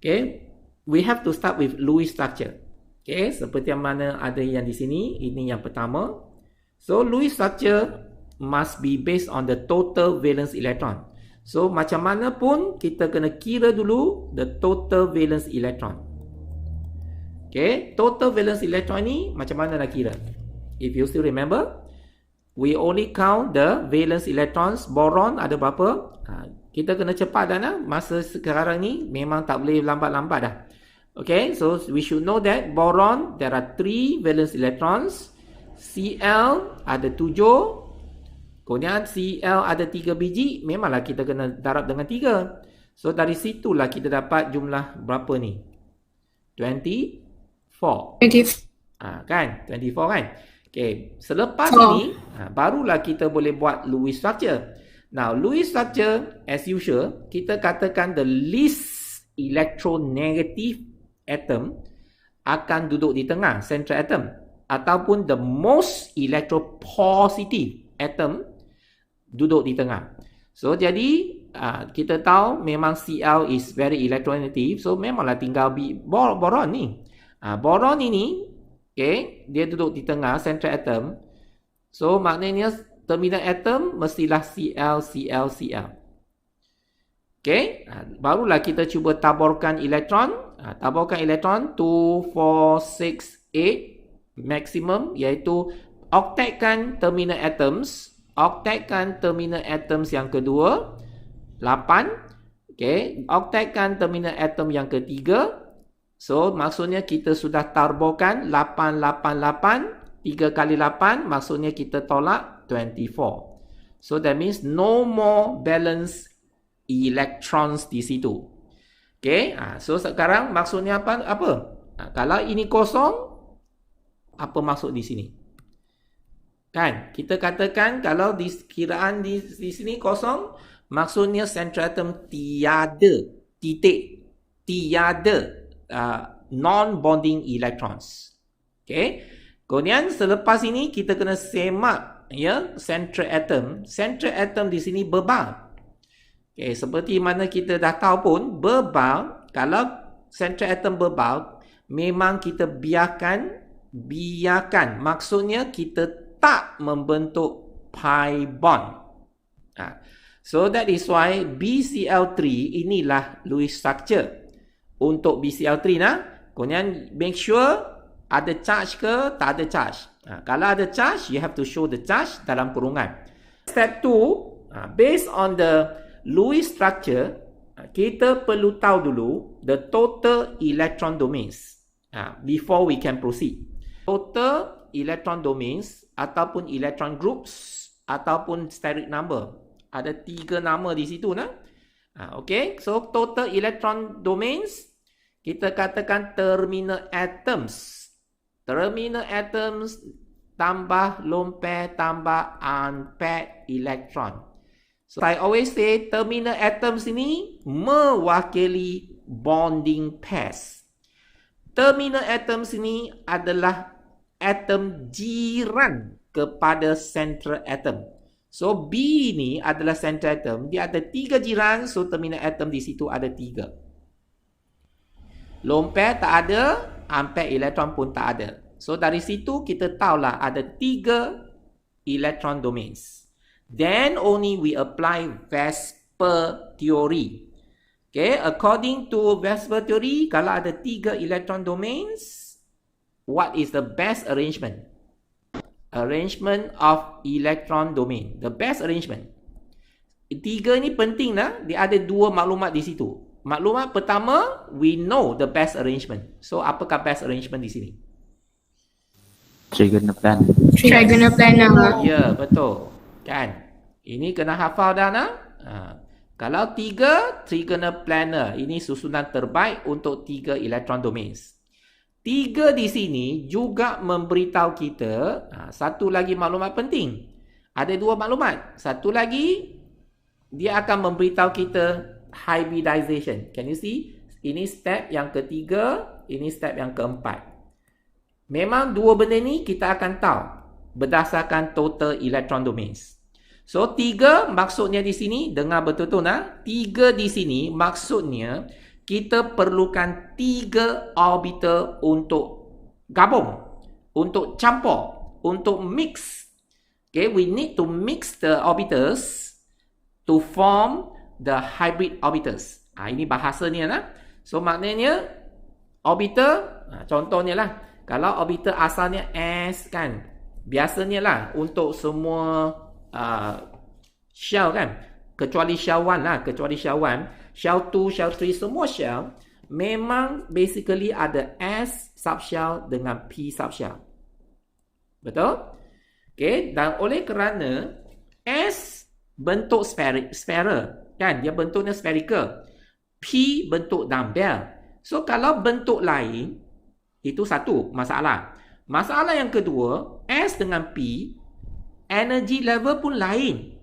Okay, we have to start with Lewis structure. Okay, seperti yang mana ada yang di sini, ini yang pertama. So Lewis structure must be based on the total valence electron. So macam mana pun kita kena kira dulu the total valence electron. Okay, total valence electron ni macam mana nak kira? If you still remember, we only count the valence electrons. Boron ada berapa? Kita kena cepat dah. Masa sekarang ni memang tak boleh lambat-lambat dah. Okay, so we should know that boron there are 3 valence electrons. Cl ada 7. Kemudian Cl ada 3 biji. Memanglah kita kena darab dengan 3. So dari situlah kita dapat jumlah berapa ni? 24. Kan? 24 kan? Okay, selepas ini barulah kita boleh buat Lewis structure. Now, Lewis structure as usual, kita katakan the least electronegative atom akan duduk di tengah, central atom, ataupun the most electropositive atom duduk di tengah. So jadi kita tahu memang Cl is very electronegative, so memanglah tinggal boron ni. Boron ini, okay, dia duduk di tengah, central atom. So maknanya terminal atom mestilah Cl, Cl, Cl. Okay, barulah kita cuba taburkan elektron. Taburkan elektron 2, 4, 6, 8 maximum, iaitu octetkan terminal atoms. Octetkan terminal atoms yang kedua 8. Okay, octetkan terminal atom yang ketiga. So maksudnya kita sudah taburkan 8, 8, 8. 3 kali 8 maksudnya kita tolak 24. So that means no more valence electrons di situ. Okay, so sekarang maksudnya apa? Kalau ini kosong, apa maksud di sini? Kan, kita katakan kalau di kiraan di sini kosong, maksudnya central atom tiada titik, tiada non-bonding electrons. Okay, kemudian selepas ini kita kena semak ya central atom. Central atom di sini bebal. Okay, seperti mana kita dah tahu pun, bebal, kalau central atom bebal, memang kita biarkan, maksudnya kita tak membentuk pi bond. So that is why BCl3 inilah Lewis structure. Untuk BCl3 kemudian make sure ada charge ke tak ada charge. Kalau ada charge, you have to show the charge dalam kurungan. Step 2, based on the Lewis structure, kita perlu tahu dulu the total electron domains before we can proceed. Total electron domains ataupun electron groups ataupun steric number. Ada 3 nama di situ okay, so total electron domains kita katakan terminal atoms. Terminal atoms tambah lone pair tambah unpaired electron. So I always say terminal atoms ini mewakili bonding pairs. Terminal atoms ini adalah atom jiran kepada central atom. So B ni adalah central atom, dia ada 3 jiran, so terminal atom di situ ada 3. Lone pair tak ada, unpaired electron pun tak ada. So dari situ kita tahulah ada 3 electron domains. Then only we apply VSEPR theory. Okay, according to VSEPR theory, kalau ada 3 electron domains, what is the best arrangement? Arrangement of electron domain. The best arrangement. 3 ni penting dia ada 2 maklumat di situ. Maklumat pertama, we know the best arrangement. So apakah best arrangement di sini? Trigonal plan. Trigonal planar. Ya, betul. Kan? Ini kena hafal dah Kalau 3 trigonal planar, ini susunan terbaik untuk 3 electron domains. 3 di sini juga memberitahu kita satu lagi maklumat penting. Ada 2 maklumat. Satu lagi, dia akan memberitahu kita hybridization. Can you see? Ini step yang ketiga, ini step yang keempat. Memang 2 benda ni kita akan tahu berdasarkan total electron domains. So 3 maksudnya di sini, dengar betul-betul 3 di sini maksudnya kita perlukan 3 orbital untuk gabung, untuk campur, untuk mix. Okay, we need to mix the orbitals to form the hybrid orbitals. Ini bahasanya lah. So maknanya orbital, contohnya lah, kalau orbital asalnya S kan, biasanya lah untuk semua shell kan, kecuali shell 1 lah, shell 2, shell 3, semua shell memang basically ada S subshell dengan P subshell. Betul? Okay, dan oleh kerana S bentuk sphera kan, dia bentuknya spherical, P bentuk dumbbell. So kalau bentuk lain, itu satu masalah. Masalah yang kedua, S dengan P, energy level pun lain.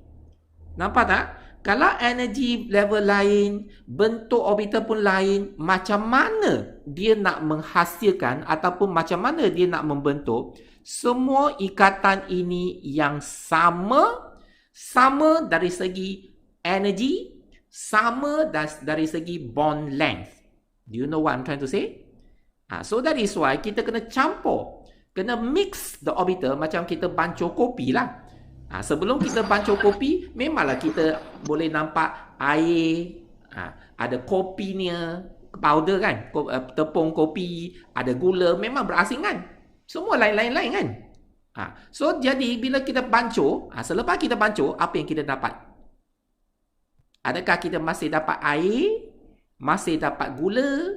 Nampak tak? Kalau energy level lain, bentuk orbital pun lain, macam mana dia nak menghasilkan ataupun macam mana dia nak membentuk semua ikatan ini yang sama dari segi energy, sama dari segi bond length. Do you know what I'm trying to say? So that is why kita kena campur, kena mix the orbital macam kita bancuh kopi lah. Sebelum kita bancuh kopi, memanglah kita boleh nampak air, ada kopinya, powder kan, tepung kopi, ada gula, memang berasingan. Semua lain-lain kan. So jadi bila kita bancuh, selepas kita bancuh, apa yang kita dapat? Adakah kita masih dapat air? Masih dapat gula?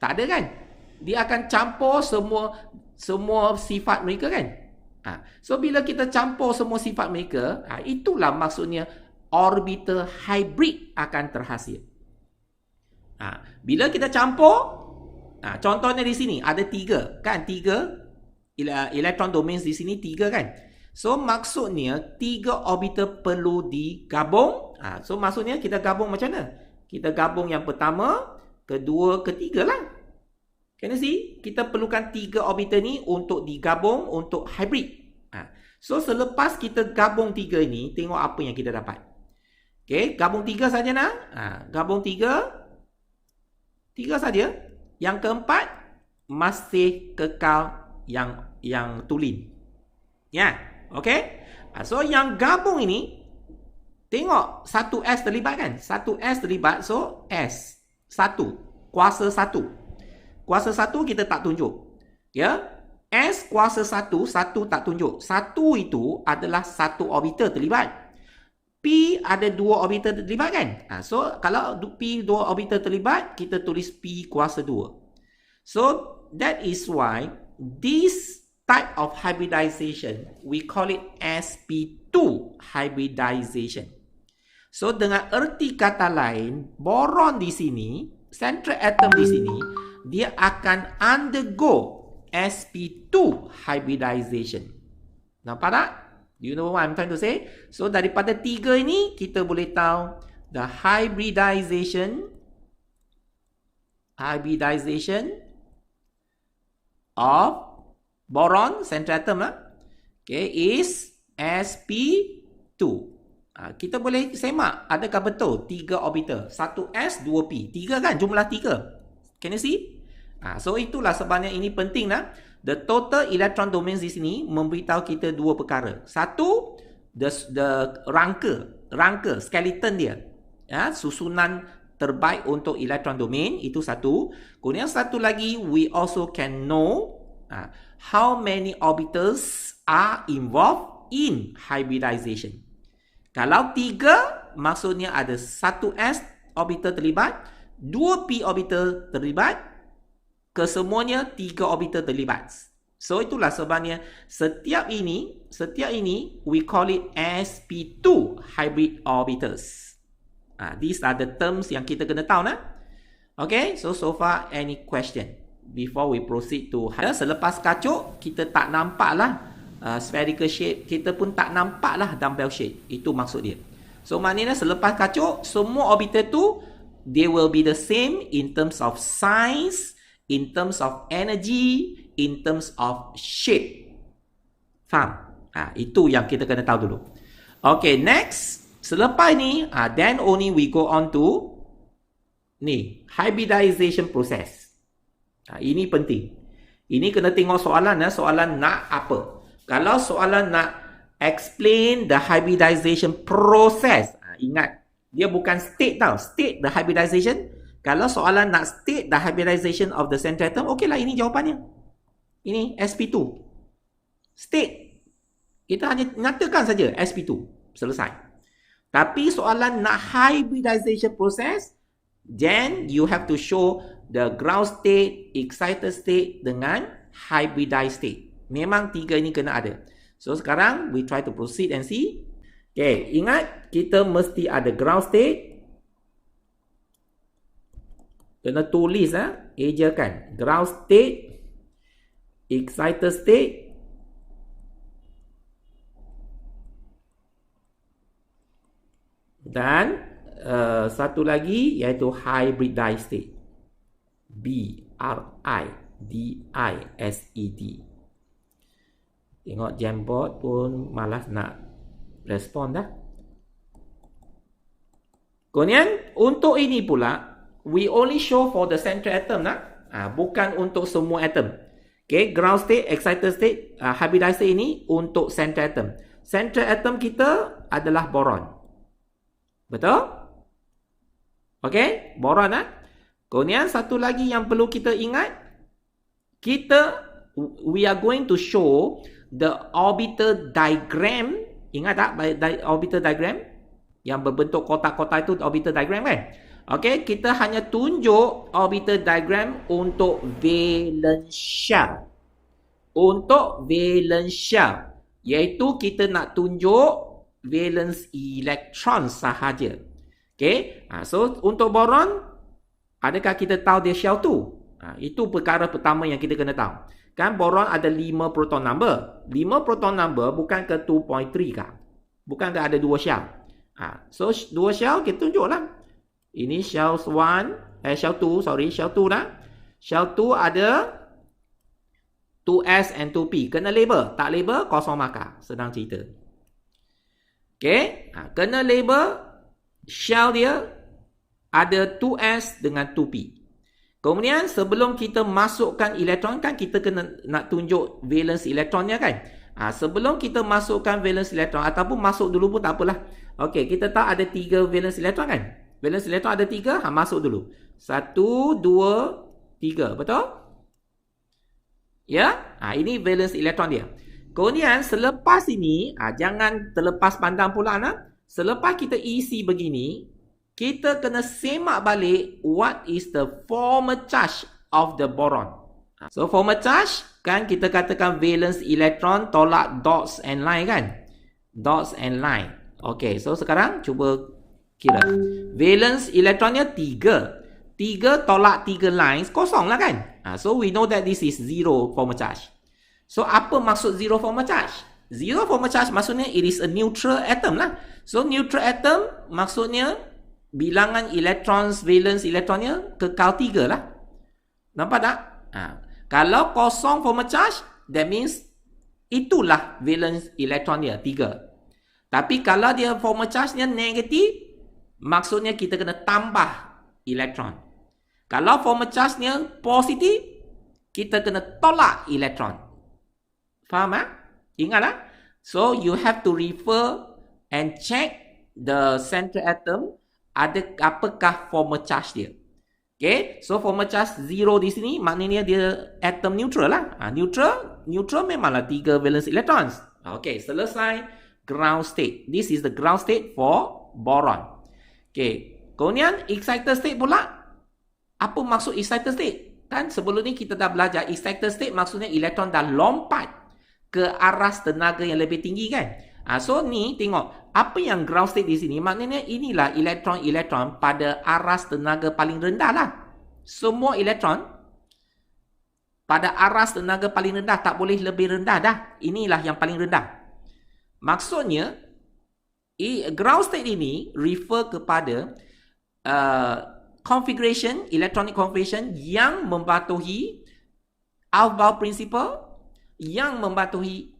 Tak ada kan? Dia akan campur semua sifat mereka kan? So bila kita campur semua sifat mereka, itulah maksudnya orbital hybrid akan terhasil. Bila kita campur, contohnya di sini ada 3 kan, 3 electron domains di sini 3 kan. So maksudnya 3 orbital perlu digabung. So maksudnya kita gabung macam mana? Kita gabung yang pertama, kedua, ketiga lah. Can you see? Kita perlukan 3 orbital ni untuk digabung untuk hybrid. So selepas kita gabung 3 ini, tengok apa yang kita dapat. Okay, gabung 3 saja nak. Gabung 3 saja. Yang keempat masih kekal yang tulin. Ya, okay. So yang gabung ini, tengok 1S terlibat kan? 1S terlibat, so S 1, kuasa 1. Kuasa 1 kita tak tunjuk. Ya. S kuasa 1 tak tunjuk. 1 itu adalah 1 orbital terlibat. P ada 2 orbital terlibat kan? So kalau P 2 orbital terlibat, kita tulis P kuasa 2. So that is why this type of hybridization, we call it sp2 hybridization. So dengan erti kata lain, boron di sini, central atom di sini, dia akan undergo sp2 hybridization. Nampak tak? Do you know what I'm trying to say? So daripada 3 ini, kita boleh tahu the hybridization of boron, central atom lah, okay, is sp2. Kita boleh semak, adakah betul 3 orbital, 1s 2p, 3 kan, jumlah 3. Can you see? So itulah sebabnya ini penting lah. The total electron domains di sini memberitahu kita 2 perkara. Satu, the rangka, skeleton dia, susunan terbaik untuk electron domain, itu satu. Kemudian satu lagi, we also can know how many orbitals are involved in hybridization. Kalau 3, maksudnya ada 1s orbital terlibat, 2p orbital terlibat, kesemuanya 3 orbital terlibat. So itulah sebabnya setiap ini we call it sp2 hybrid orbitals. These are the terms yang kita kena tahu nah. Okay, so far any question before we proceed to selepas kacuk, kita tak nampak lah spherical shape, kita pun tak nampak lah dumbbell shape. Itu maksud dia. So maknanya selepas kacuk, semua orbital tu they will be the same in terms of size, in terms of energy, in terms of shape. Faham? Itu yang kita kena tahu dulu. Okay, next. Selepas ni, then only we go on to Ni, hybridization process. Ini penting. Ini kena tengok soalan soalan nak apa. Kalau soalan nak explain the hybridization process, ingat, dia bukan state tau. State the hybridization. Kalau soalan nak state the hybridization of the central atom, okeylah, ini jawapannya. Ini sp2. State. Kita hanya nyatakan saja sp2. Selesai. Tapi soalan nak hybridization process, then you have to show the ground state, excited state dengan hybridized state. Memang tiga ini kena ada. So sekarang we try to proceed and see. Okay, ingat kita mesti ada ground state. Kena tulis ejakan. Ground state, excited state, dan satu lagi iaitu hybridized state. B-R-I-D-I-S-E-D. Tengok Jamboard pun malas nak respon dah. Kemudian untuk ini pula, we only show for the central atom bukan untuk semua atom. Okay, ground state, excited state, hybridized state ini untuk central atom. Central atom kita adalah boron. Betul? Okay, boron Kemudian satu lagi yang perlu kita ingat, we are going to show the orbital diagram. Ingat tak orbital diagram? Yang berbentuk kotak-kotak itu orbital diagram kan? Okay, kita hanya tunjuk orbital diagram untuk valence shell. Untuk valence shell, iaitu kita nak tunjuk valence elektron sahaja. Okay, so untuk boron, adakah kita tahu dia shell tu? Itu perkara pertama yang kita kena tahu. Kan boron ada 5 proton number. 5 proton number bukan ke 2.3 kah? Bukan ke ada 2 shell? So 2 shell kita tunjuklah. Ini shell 1, shell 2, shell 2 Shell 2 ada 2s and 2p. Kena label. Tak label, kosong markah. Senang cerita. Okay, kena label shell dia ada 2s dengan 2p. Kemudian sebelum kita masukkan elektron, kan kita kena nak tunjuk valence elektronnya kan. Sebelum kita masukkan valence elektron, ataupun masuk dulu pun tak apalah. Okey, kita tahu ada 3 valence elektron kan. Valence elektron ada 3, masuk dulu. 1, 2, 3, betul? Ya, ini valence elektron dia. Kemudian selepas ini, jangan terlepas pandang pula selepas kita isi begini, kita kena semak balik what is the formal charge of the boron. So formal charge kan kita katakan valence electron tolak dots and line kan. Dots and line. Okay, so sekarang cuba kira. Valence electronnya 3. 3 tolak 3 lines kosong lah kan. So we know that this is zero formal charge. So apa maksud zero formal charge? Zero formal charge maksudnya it is a neutral atom lah. So neutral atom maksudnya bilangan electrons, valence elektronnya kekal 3 lah. Nampak tak? Kalau kosong formal charge, that means itulah valence elektron dia, 3. Tapi kalau dia formal charge-nya negatif, maksudnya kita kena tambah elektron. Kalau formal charge-nya positif, kita kena tolak elektron. Faham Ingatlah. So you have to refer and check the central atom. Ada apakah formal charge dia. Okay, so formal charge 0 di sini maknanya dia atom neutral lah. Neutral memanglah 3 valence electrons. Okay, selesai ground state. This is the ground state for boron. Okay, kemudian excited state pula. Apa maksud excited state? Kan sebelum ni kita dah belajar excited state maksudnya elektron dah lompat ke aras tenaga yang lebih tinggi kan. So ni tengok apa yang ground state di sini, maknanya inilah elektron-elektron pada aras tenaga paling rendah lah. Semua elektron pada aras tenaga paling rendah, tak boleh lebih rendah dah. Inilah yang paling rendah. Maksudnya ground state ini refer kepada configuration, electronic configuration yang mematuhi Aufbau principle, yang mematuhi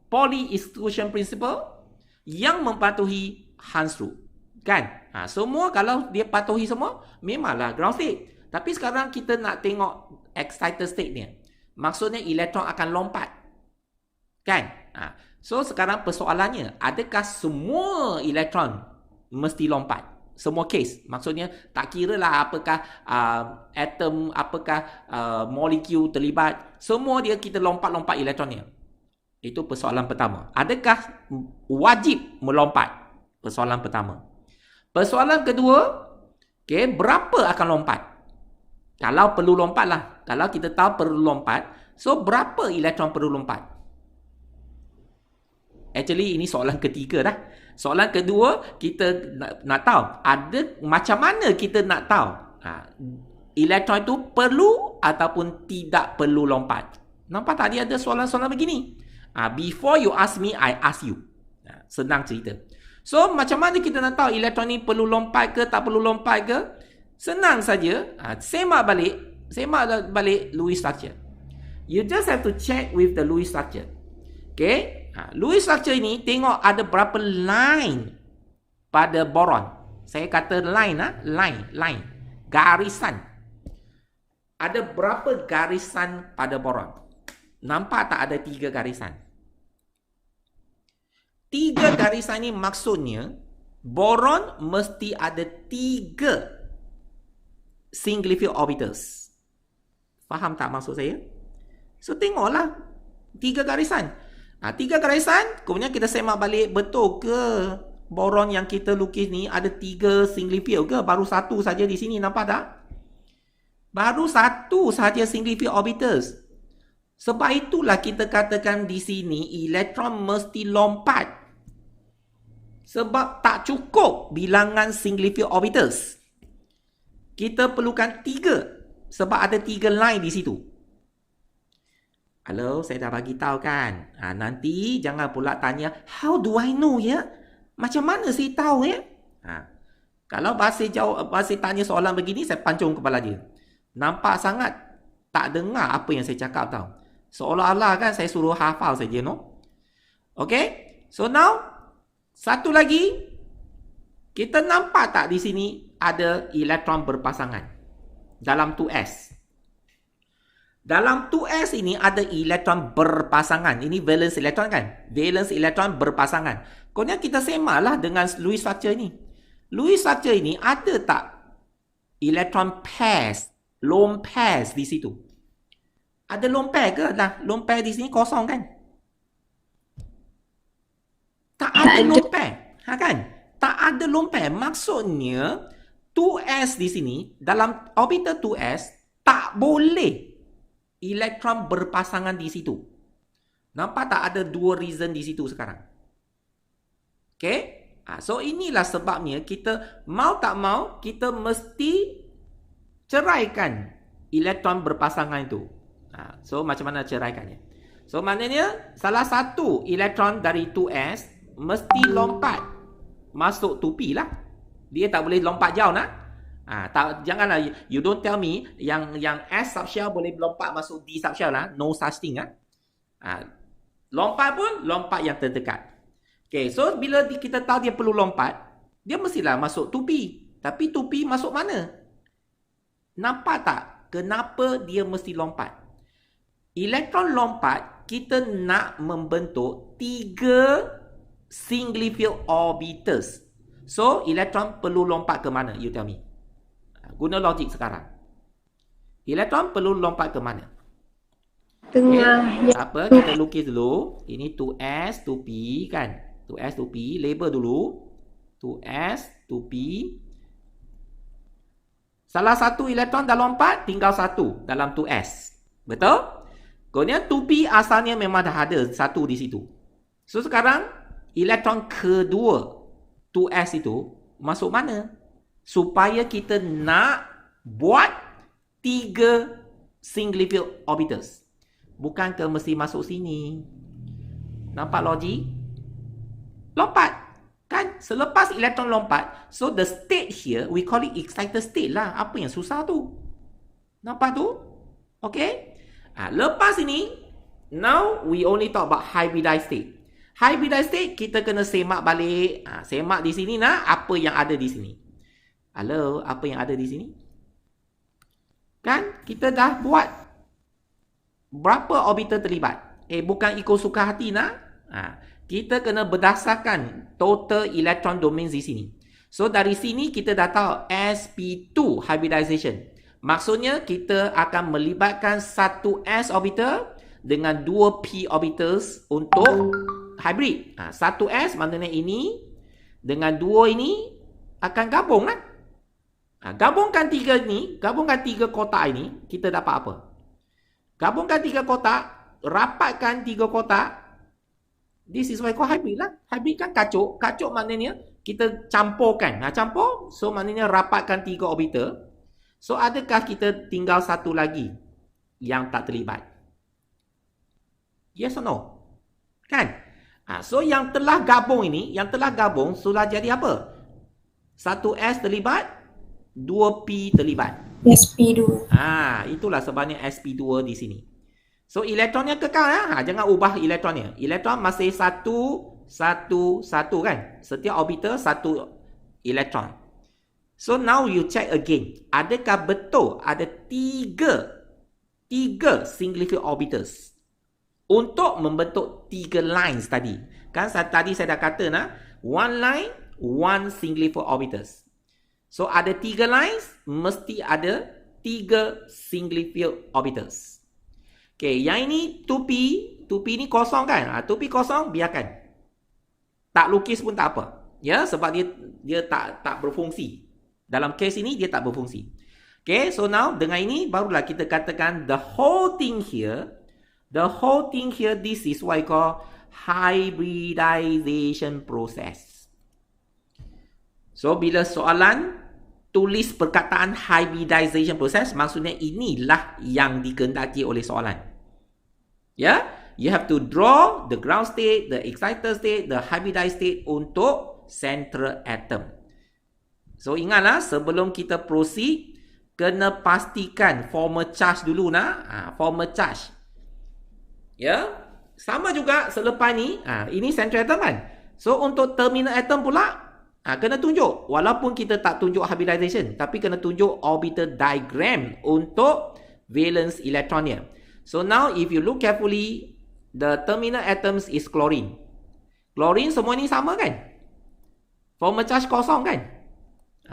Pauli exclusion principle, yang mematuhi Hans rule. Kan? Semua kalau dia patuhi semua, memanglah ground state. Tapi sekarang kita nak tengok excited state ni. Maksudnya elektron akan lompat. Kan? So sekarang persoalannya, adakah semua elektron mesti lompat? Semua case. Maksudnya tak kira lah apakah atom, apakah molekul terlibat. Semua dia kita lompat-lompat elektronnya. Itu persoalan pertama. Adakah wajib melompat? Persoalan pertama. Persoalan kedua, okay, berapa akan lompat? Kalau perlu lompat lah. Kalau kita tahu perlu lompat, so berapa elektron perlu lompat? Actually, ini soalan ketiga dah. Soalan kedua, kita nak tahu. Macam mana kita nak tahu elektron itu perlu ataupun tidak perlu lompat? Nampak tak dia ada soalan-soalan begini? Before you ask me, I ask you. Senang cerita. So, macam mana kita nak tahu elektron ni perlu lompat ke, tak perlu lompat ke? Senang saja. Semak balik Lewis structure. You just have to check with the Lewis structure. Okay? Lewis structure ini tengok ada berapa line pada boron. Saya kata line, line. Garisan. Ada berapa garisan pada boron? Nampak tak ada 3 garisan? 3 garisan ni maksudnya boron mesti ada 3 single field orbitals. Faham tak maksud saya? So tengoklah 3 garisan. 3 garisan, kemudian kita semak balik, betul ke boron yang kita lukis ni ada 3 single field ke? Baru 1 saja di sini, nampak tak? Baru 1 saja single field orbitals. Sebab itulah kita katakan di sini elektron mesti lompat. Sebab tak cukup bilangan single field orbitals. Kita perlukan 3. Sebab ada 3 line di situ. Halo, saya dah bagi tahu kan. Nanti jangan pula tanya, how do I know ya? Macam mana saya tahu ya? Kalau Basir tanya soalan begini, saya pancung kepala dia. Nampak sangat tak dengar apa yang saya cakap tahu. Seolah-olah kan saya suruh hafal saja, no? Okay? So now, satu lagi, kita nampak tak di sini ada elektron berpasangan dalam 2s. Dalam 2s ini ada elektron berpasangan. Ini valence elektron kan? Valence elektron berpasangan. Kemudian kita semaklah dengan Lewis structure ini. Lewis structure ini ada tak elektron pairs, lone pairs di situ? Ada lone pair ke? Nah, lone pair di sini kosong kan? Tak ada lone pair. Kan? Tak ada lone pair. Maksudnya 2s di sini, dalam orbital 2s, tak boleh elektron berpasangan di situ. Nampak tak ada 2 reason di situ sekarang? Okay? So inilah sebabnya kita mau tak mau, kita mesti ceraikan elektron berpasangan itu. So macam mana ceraikannya? So maknanya salah satu elektron dari 2s mesti lompat masuk 2p lah. Dia tak boleh lompat jauh nak. Janganlah you don't tell me yang S subshell boleh lompat masuk D subshell lah. No such thing lompat pun lompat yang terdekat. Okay, so bila kita tahu dia perlu lompat, dia mestilah masuk 2p. Tapi 2p masuk mana? Nampak tak kenapa dia mesti lompat? Elektron lompat, kita nak membentuk 3 single field orbitals. So elektron perlu lompat ke mana? You tell me. Guna logik sekarang. Elektron perlu lompat ke mana? Tengah. Okay. Apa? Kita lukis dulu. Ini 2s, 2p kan? 2s, 2p. Label dulu. 2s, 2p. Salah satu elektron dah lompat, tinggal satu dalam 2s. Betul? Kemudian 2p asalnya memang dah ada satu di situ. So sekarang, elektron kedua 2s itu masuk mana? Supaya kita nak buat 3 single field orbitals. Bukan ke mesti masuk sini. Nampak logik? Lompat. Kan? Selepas elektron lompat, so the state here, we call it excited state lah. Apa yang susah tu? Nampak tu? Okay? Lepas ini, now we only talk about hybridized state. Hybridized state, kita kena semak balik. Semak di sini nak, apa yang ada di sini. Halo, apa yang ada di sini? Kan, kita dah buat berapa orbital terlibat. Bukan ikut suka hati nak. Kita kena berdasarkan total electron domains di sini. So, dari sini kita dah tahu sp2 hybridization. Maksudnya, kita akan melibatkan satu s orbital dengan 2 p orbitals untuk hybrid. Satu s maknanya ini dengan 2 ini akan gabung kan? Gabungkan 3 ni, gabungkan 3 kotak ini, kita dapat apa? Gabungkan 3 kotak, rapatkan 3 kotak. This is why called hybrid lah. Hybrid kan kacuk. Kacuk maknanya kita campurkan. Campur, so maknanya rapatkan 3 orbital. So, adakah kita tinggal satu lagi yang tak terlibat? Yes or no? Kan? So, yang telah gabung ini, sudah jadi apa? 1S terlibat, 2P terlibat. SP2. Itulah sebabnya SP2 di sini. So, elektronnya kekal ya. Jangan ubah elektronnya. Elektron masih satu kan? Setiap orbital satu elektron. So, now you check again. Adakah betul ada 3 single field orbitals untuk membentuk 3 lines tadi? Kan tadi saya dah kata one line, one single field orbitals. So, ada 3 lines, mesti ada 3 single field orbitals. Okay, yang ini 2p. 2p ni kosong kan? 2p kosong, biarkan. Tak lukis pun tak apa. Ya, sebab dia tak berfungsi. Dalam case ini, dia tak berfungsi. Okay, so now, dengan ini, barulah kita katakan the whole thing here, this is what I call hybridization process. So, bila soalan tulis perkataan hybridization process, maksudnya inilah yang dikehendaki oleh soalan. Ya, you have to draw the ground state, the excited state, the hybridized state untuk central atom. So, ingatlah sebelum kita proceed, kena pastikan formal charge dulu formal charge. Ya, sama juga selepas ni, ini central atom kan. So, untuk terminal atom pula, kena tunjuk. Walaupun kita tak tunjuk hybridization, tapi kena tunjuk orbital diagram untuk valence electronnya. So, now if you look carefully, the terminal atoms is chlorine. Chlorine semua ni sama kan? Formal charge kosong kan?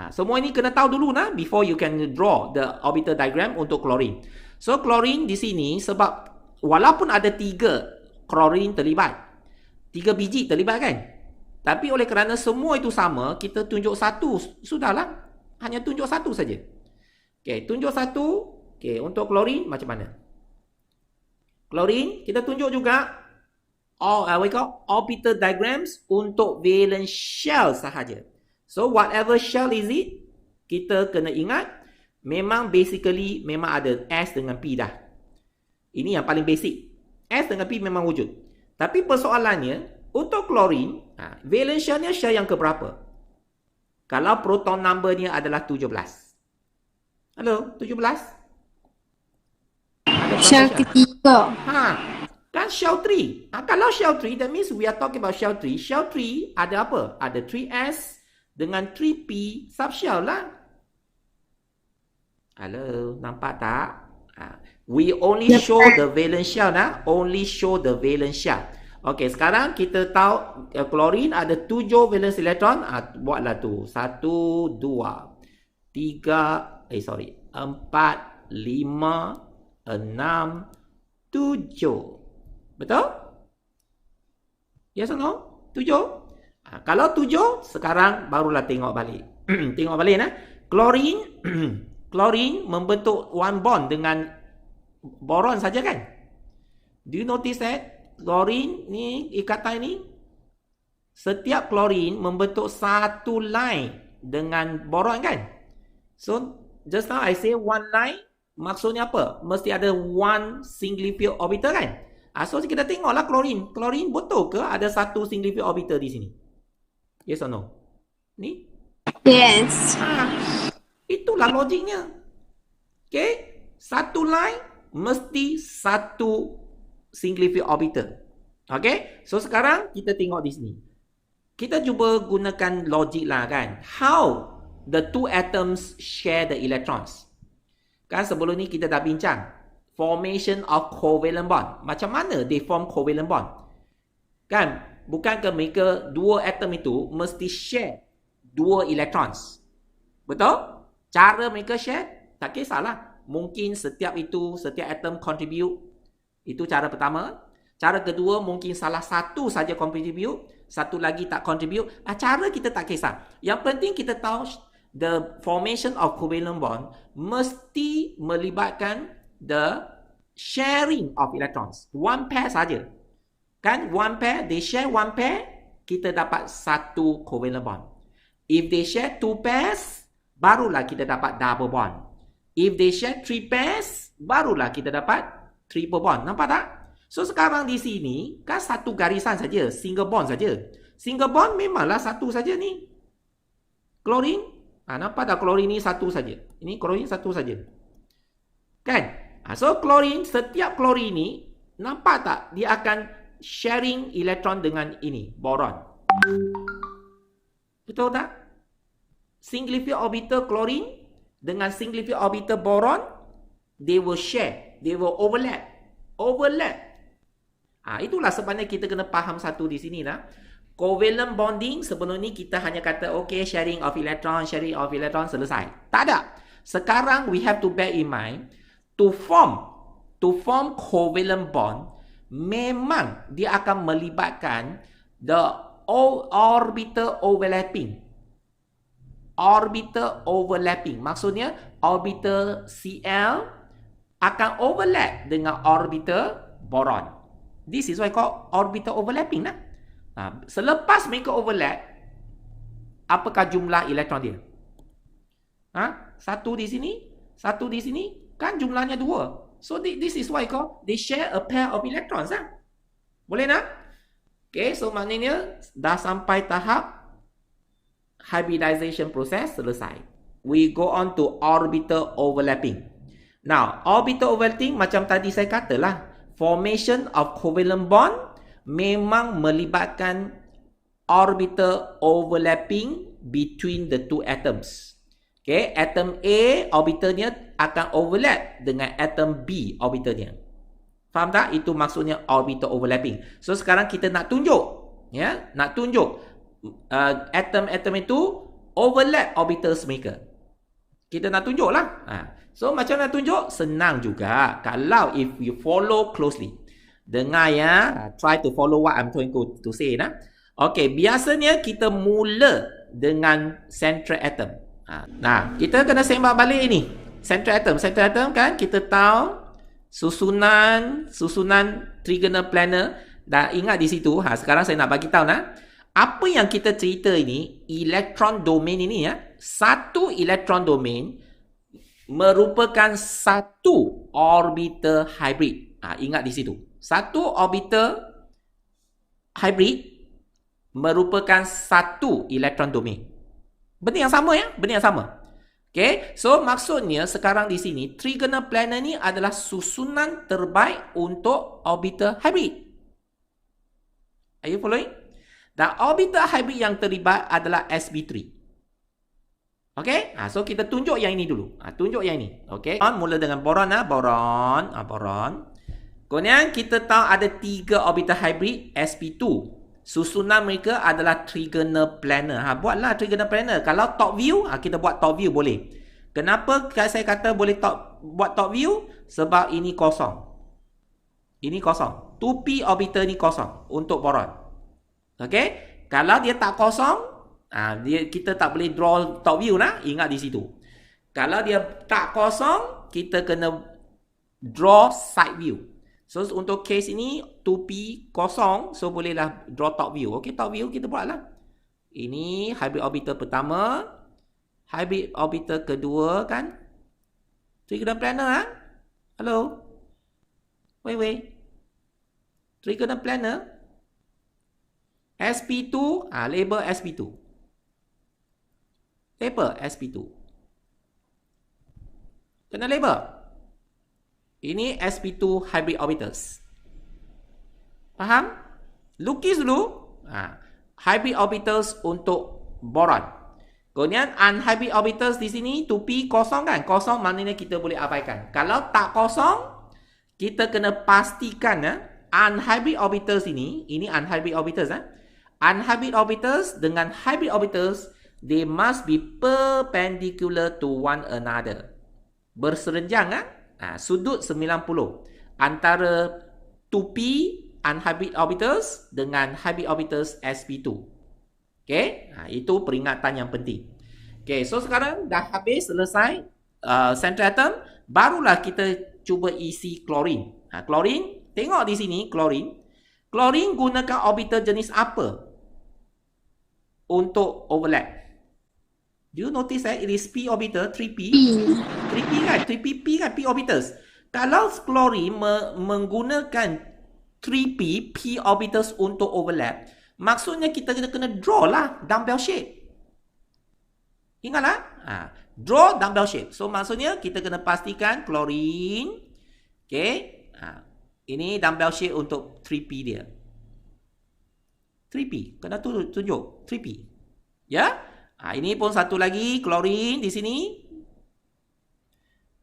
Semua ini kena tahu dulu before you can draw the orbital diagram untuk chlorine. So, chlorine di sini sebab walaupun ada 3 chlorine terlibat, 3 biji terlibat kan? Tapi oleh kerana semua itu sama, kita tunjuk satu. Sudahlah. Hanya tunjuk satu saja. Okay, tunjuk satu. Okay, untuk chlorine macam mana? Chlorine, kita tunjuk juga orbital diagrams untuk valence shell sahaja. So, whatever shell is it, kita kena ingat, memang basically, memang ada S dengan P dah. Ini yang paling basic. S dengan P memang wujud. Tapi persoalannya, untuk chlorine, valence shellnya shell yang keberapa? Kalau proton numbernya adalah 17. Halo, 17? Shell ketiga. Kan shell 3. Kalau shell 3, that means we are talking about shell 3. Shell 3 ada apa? Ada 3S, dengan 3P subshell lah. Halo, nampak tak? We only show the valence shell Only show the valence shell. Okay, sekarang kita tahu chlorine ada 7 valence electron. Buatlah tu. 1, 2, 3, 4, 5, 6, 7. Betul? Yes or no? 7? Kalau 7, sekarang barulah tengok balik. Tengok balik Chlorine membentuk one bond dengan boron saja kan? Do you notice that? Chlorine ni, ikatan ni, setiap chlorine membentuk satu line dengan boron kan? So, just now I say one line, maksudnya apa? Mesti ada one single field orbital kan? So, kita tengoklah chlorine. Chlorine betul ke ada satu single field orbital di sini? Yes or no? Ni? Yes. Itulah logiknya. Okay? Satu line mesti satu single field orbital. Okay, so sekarang kita tengok di sini. Kita cuba gunakan logik lah kan. How the two atoms share the electrons. Kan sebelum ni kita dah bincang. Formation of covalent bond. Macam mana they form covalent bond? Kan, bukankah mereka dua atom itu mesti share dua electrons? Betul? Cara mereka share, tak kisahlah. Mungkin setiap atom contribute. Itu cara pertama. Cara kedua, mungkin salah satu saja contribute. Satu lagi tak contribute. Cara kita tak kisah. Yang penting kita tahu the formation of covalent bond mesti melibatkan the sharing of electrons. One pair saja. Kan? One pair, they share one pair, kita dapat satu covalent bond. If they share two pairs, barulah kita dapat double bond. If they share three pairs, barulah kita dapat triple bond. Nampak tak? So sekarang di sini kan satu garisan saja, single bond saja. Single bond memanglah satu saja ni. Klorin, nampak tak klorin ni satu saja. Ini klorin satu saja. Kan? So klorin, setiap klorin ni nampak tak dia akan sharing elektron dengan ini, boron. Betul tak? Single field orbital klorin dengan single field orbital boron, they will share, they will overlap. Itulah sebabnya kita kena faham satu di sini lah. Covalent bonding sebelum ni kita hanya kata okay, sharing of electron, selesai. Tak ada. Sekarang we have to bear in mind to form covalent bond, memang dia akan melibatkan the orbital overlapping. Orbital overlapping. Maksudnya orbital Cl akan overlap dengan orbital boron. This is why called orbital overlapping lah. Selepas mereka overlap, apakah jumlah elektron dia? Satu di sini, kan jumlahnya dua. So this is why called they share a pair of electrons. Boleh nak? Okay, so maknanya dah sampai tahap hybridization process selesai. We go on to orbital overlapping. Now, orbital overlapping macam tadi saya katalah, formation of covalent bond memang melibatkan orbital overlapping between the two atoms. Okay, atom A orbitalnya akan overlap dengan atom B orbitalnya. Faham tak? Itu maksudnya orbital overlapping. So sekarang kita nak tunjuk, atom-atom itu overlap orbitals mereka. Kita nak tunjuk lah. So macam nak tunjuk? Senang juga. Kalau if you follow closely. Dengar ya. Try to follow what I'm trying to say. Okay, biasanya kita mula dengan central atom. Kita kena sembah balik ini. Central atom kan kita tahu susunan trigonal planar. Dah ingat di situ. Sekarang saya nak bagi tahu apa yang kita cerita ini, elektron domain ini satu elektron domain merupakan satu orbital hybrid. Ingat di situ. Satu orbital hybrid merupakan satu elektron domain. Benda yang sama benda yang sama. Okay, so maksudnya sekarang di sini trigonal planar ni adalah susunan terbaik untuk orbital hybrid. Are you following? Dan orbital hybrid yang terlibat adalah sp3. Okay, so kita tunjuk yang ini dulu. Tunjuk yang ini. Okay, mula dengan boron. Boron. Kemudian kita tahu ada 3 orbital hybrid sp2. Susunan mereka adalah trigonal planar. Buatlah trigonal planar. Kalau top view, kita buat top view boleh. Kenapa saya kata boleh buat top view? Sebab ini kosong. Ini kosong. 2p orbital ni kosong untuk boron. Okay, kalau dia tak kosong, kita tak boleh draw top view ingat di situ. Kalau dia tak kosong, kita kena draw side view. So untuk case ini 2p kosong, so bolehlah draw top view. Okay, top view kita buatlah. Ini hybrid orbital pertama, hybrid orbital kedua kan. Trigonal planar Hello. Wait. Trigonal planar. sp2, label sp2. Label sp2. Kena label. Ini sp2 hybrid orbitals. Faham? Lukis dulu hybrid orbitals untuk boron. Kemudian unhybrid orbitals di sini 2p kosong kan? Kosong maknanya kita boleh abaikan. Kalau tak kosong, kita kena pastikan unhybrid orbitals ini unhybrid orbitals unhybrid orbitals dengan hybrid orbitals, they must be perpendicular to one another. Berserenjang sudut 90 antara 2p unhybrid orbitals dengan hybrid orbitals sp2. Okay, itu peringatan yang penting. Okay, so sekarang dah habis selesai central atom, barulah kita cuba isi klorin. Klorin, tengok di sini klorin. Klorin gunakan orbital jenis apa untuk overlap? Do you notice it is p orbital, 3p? 3p kan? 3p kan? P orbitals. Kalau klorin menggunakan 3p, p orbitals untuk overlap, maksudnya kita kena draw lah dumbbell shape. Ingatlah? Draw dumbbell shape. So maksudnya kita kena pastikan klorin. Okay. Ini dumbbell shape untuk 3p dia. 3p. Kena tunjuk 3p. Ya. Ini pun satu lagi klorin di sini.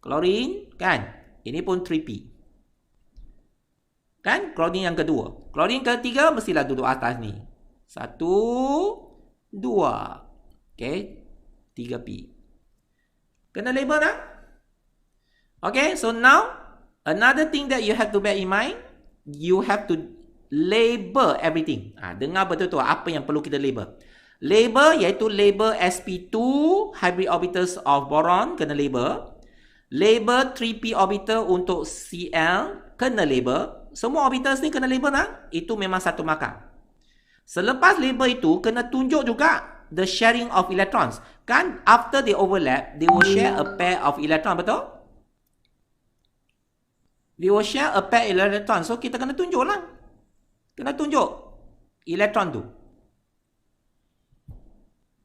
Klorin kan. Ini pun 3p. Kan? Klorin yang kedua. Klorin ketiga mestilah duduk atas ni. 1, 2. Okay. 3p. Kena label tak? Okay. So now, another thing that you have to bear in mind, you have to label everything. Dengar betul-betul apa yang perlu kita label. Label iaitu label sp2 hybrid orbitals of boron, kena label. Label 3p orbital untuk Cl, kena label. Semua orbitals ni kena label tak? Itu memang satu markah. Selepas label itu, kena tunjuk juga the sharing of electrons. Kan after they overlap, they will share a pair of electron, betul? They will share a pair of electron. So, kita kena tunjuk lah. Kena tunjuk elektron tu.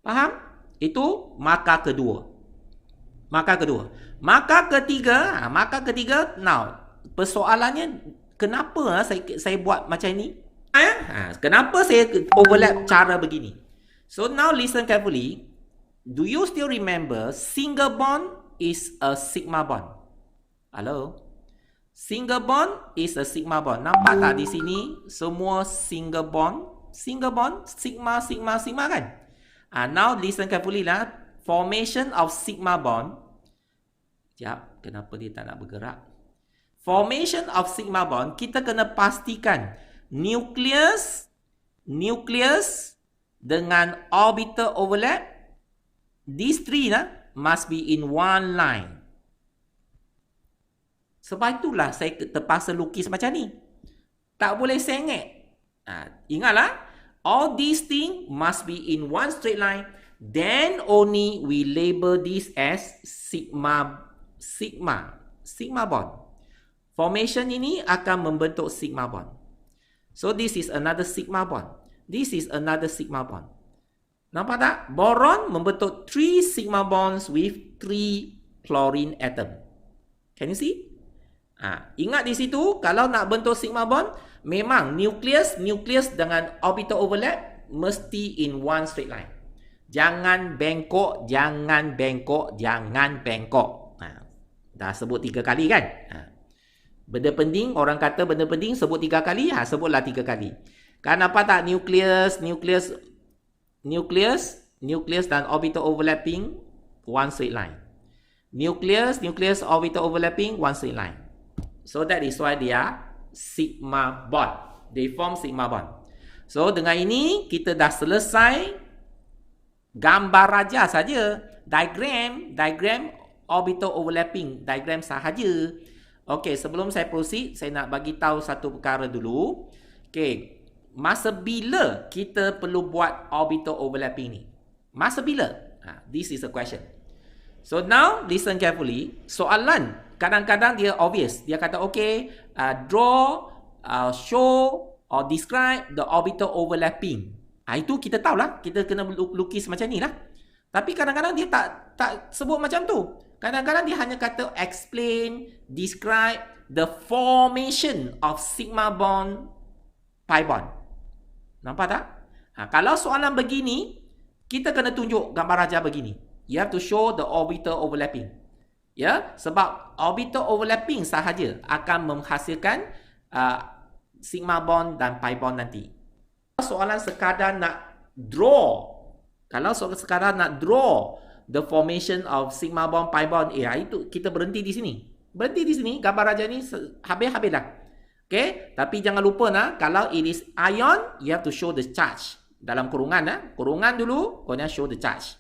Faham? Itu markah kedua. Markah kedua. Markah ketiga, now, persoalannya, kenapa saya buat macam ni? Kenapa saya overlap cara begini? So now listen carefully. Do you still remember single bond is a sigma bond? Hello? Single bond is a sigma bond. Nampak tak di sini semua single bond? Single bond, sigma, sigma, sigma kan? Now listen carefully lah. Formation of sigma bond. Sekejap, kenapa dia tak nak bergerak? Formation of sigma bond, kita kena pastikan nucleus dengan orbital overlap, these three must be in one line. Sebab itulah saya terpaksa lukis macam ni. Tak boleh sengit. Ingatlah, all these things must be in one straight line. Then only we label this as sigma bond. Formation ini akan membentuk sigma bond. So this is another sigma bond. This is another sigma bond. Nampak tak? Boron membentuk 3 sigma bonds with 3 chlorine atom. Can you see? Ingat di situ, kalau nak bentuk sigma bond, memang nucleus dengan orbital overlap mesti in one straight line. Jangan bengkok. Dah sebut 3 kali kan? Benda penting, orang kata benda penting sebut 3 kali, sebutlah 3 kali. Kan apa tak? Nucleus dan orbital overlapping, one straight line. Nucleus, orbital overlapping, one straight line. So that is why they are sigma bond. They form sigma bond. So dengan ini, kita dah selesai gambar raja saja. Diagram orbital overlapping, diagram sahaja. Okey, sebelum saya proceed, saya nak bagi tahu satu perkara dulu. Okey, masa bila kita perlu buat orbital overlapping ni? Masa bila? This is a question. So now, listen carefully. Soalan, kadang-kadang dia obvious. Dia kata, okay, draw, show, or describe the orbital overlapping. Itu kita tahulah. Kita kena lukis macam ni lah. Tapi kadang-kadang dia tak sebut macam tu. Kadang-kadang dia hanya kata explain, describe the formation of sigma bond, pi bond. Nampak tak? Kalau soalan begini, kita kena tunjuk gambar rajah begini. You have to show the orbital overlapping. Ya, sebab orbital overlapping sahaja akan menghasilkan sigma bond dan pi bond nanti. Soalan sekadar nak draw, kalau sekadar nak draw the formation of sigma bond, pi bond, itu kita berhenti di sini. Berhenti di sini, gambar rajah ni habis dah. Okay, tapi jangan lupa kalau it is ion, you have to show the charge. Dalam kurungan, kurungan dulu, kau nak show the charge.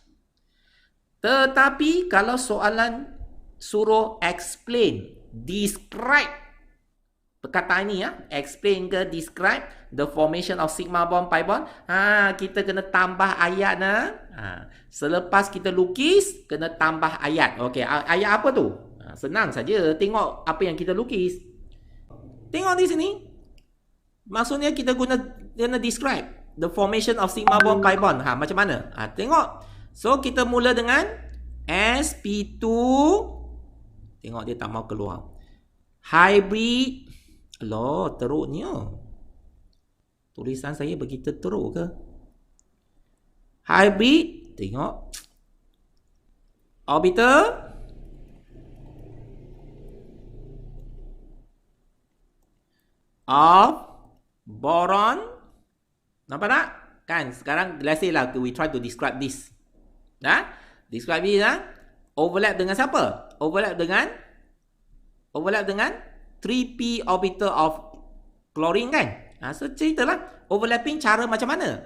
Tetapi kalau soalan suruh explain, describe perkataan ini explain ke describe the formation of sigma bond, pi bond, kita kena tambah ayat selepas kita lukis, kena tambah ayat. Okey, ayat apa tu? Senang saja, tengok apa yang kita lukis. Tengok di sini. Maksudnya kita kena describe the formation of sigma bond, pi bond. Macam mana? Tengok. So kita mula dengan sp2. Tengok dia tak mau keluar. Hybrid. Alah, teruknya. Tulisan saya begitu teruk ke? Hybrid. Tengok. Orbital. Of boron. Nampak tak? Kan sekarang let's say lah we try to describe this. Describe this overlap dengan siapa? Overlap dengan 3p orbital of chlorine kan? So ceritalah overlapping cara macam mana?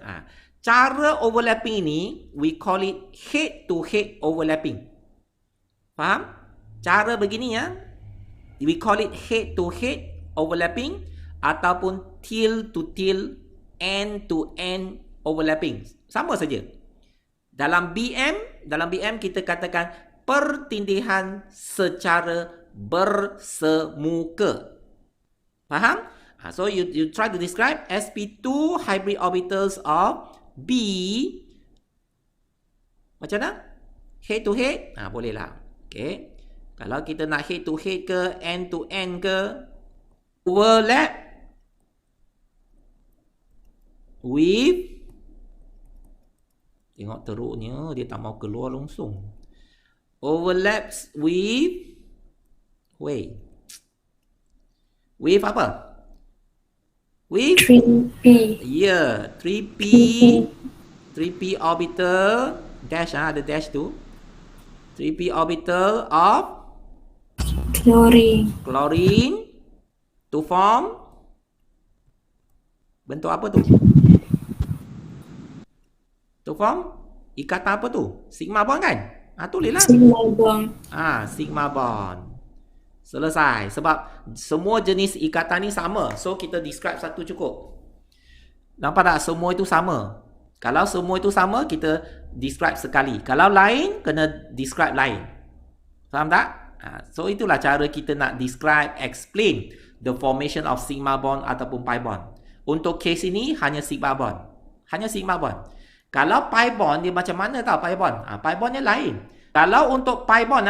Cara overlapping ini we call it head to head overlapping. Faham? Cara begini we call it head to head overlapping ataupun tail to tail, end to end overlapping. Sama saja. Dalam BM kita katakan pertindihan secara bersemuka. Faham? So you try to describe sp2 hybrid orbitals of B. Macam mana? Head to head? Boleh lah. Okay. Kalau kita nak head to head ke, end to end ke, overlap with, tengok teruknya, dia tak mau keluar langsung. Overlaps with, with apa? With 3p. Yeah, 3p. 3p orbital dash, ada dash tu. 3p orbital of chlorine to form bentuk apa tu? To form ikatan apa tu? Sigma bond kan? Tulislah. Sigma bond. Sigma bond. Selesai. Sebab semua jenis ikatan ni sama. So kita describe satu cukup. Nampak tak? Semua itu sama. Kalau semua itu sama, kita describe sekali. Kalau lain, kena describe lain. Faham tak? So itulah cara kita nak describe, explain the formation of sigma bond ataupun pi bond. Untuk case ini hanya sigma bond. Hanya sigma bond. Kalau pi bond dia macam mana tau pi bond? Pi bondnya lain. Kalau untuk pi bond,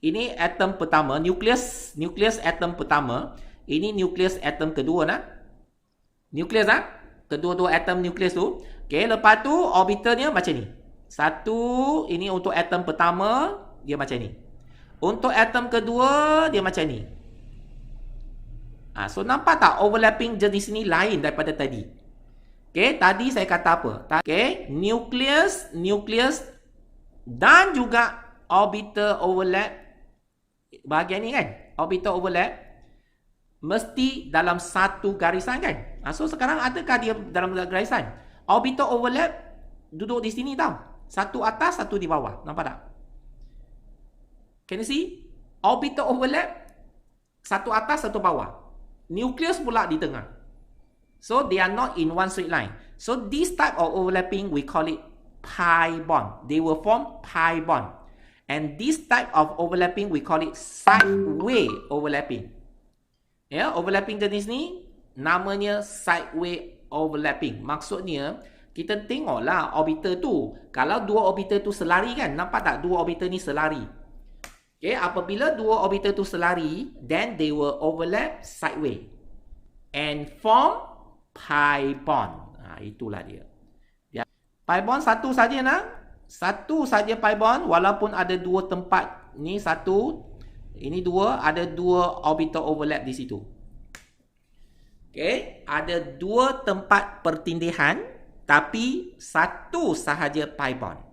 ini atom pertama, nukleus atom pertama, ini nukleus atom kedua Nukleus kedua-dua atom nukleus tu. Okey, lepas tu orbitalnya macam ni. Satu, ini untuk atom pertama, dia macam ni. Untuk atom kedua, dia macam ni. So nampak tak overlapping jenis ni lain daripada tadi. Okey, tadi saya kata apa? Okey, nukleus dan juga orbital overlap. Bahagian ni kan, orbital overlap mesti dalam satu garisan kan. So sekarang adakah dia dalam garisan? Orbital overlap duduk di sini tau. Satu atas, satu di bawah. Nampak tak? Can you see? Orbital overlap satu atas, satu bawah. Nukleus pula di tengah. So they are not in one straight line. So this type of overlapping we call it pi bond. They will form pi bond. And this type of overlapping we call it sideway overlapping. Overlapping jenis ni namanya sideway overlapping. Maksudnya kita tengoklah orbital tu. Kalau dua orbital tu selari kan, nampak tak dua orbital ni selari. Okay, apabila dua orbital tu selari, then they will overlap sideway and form pi bond. Itulah dia. Pi bond satu saja nak. Satu saja pi bond walaupun ada dua tempat. Ni satu, ini dua, ada dua orbital overlap di situ. Okey, ada dua tempat pertindihan tapi satu sahaja pi bond.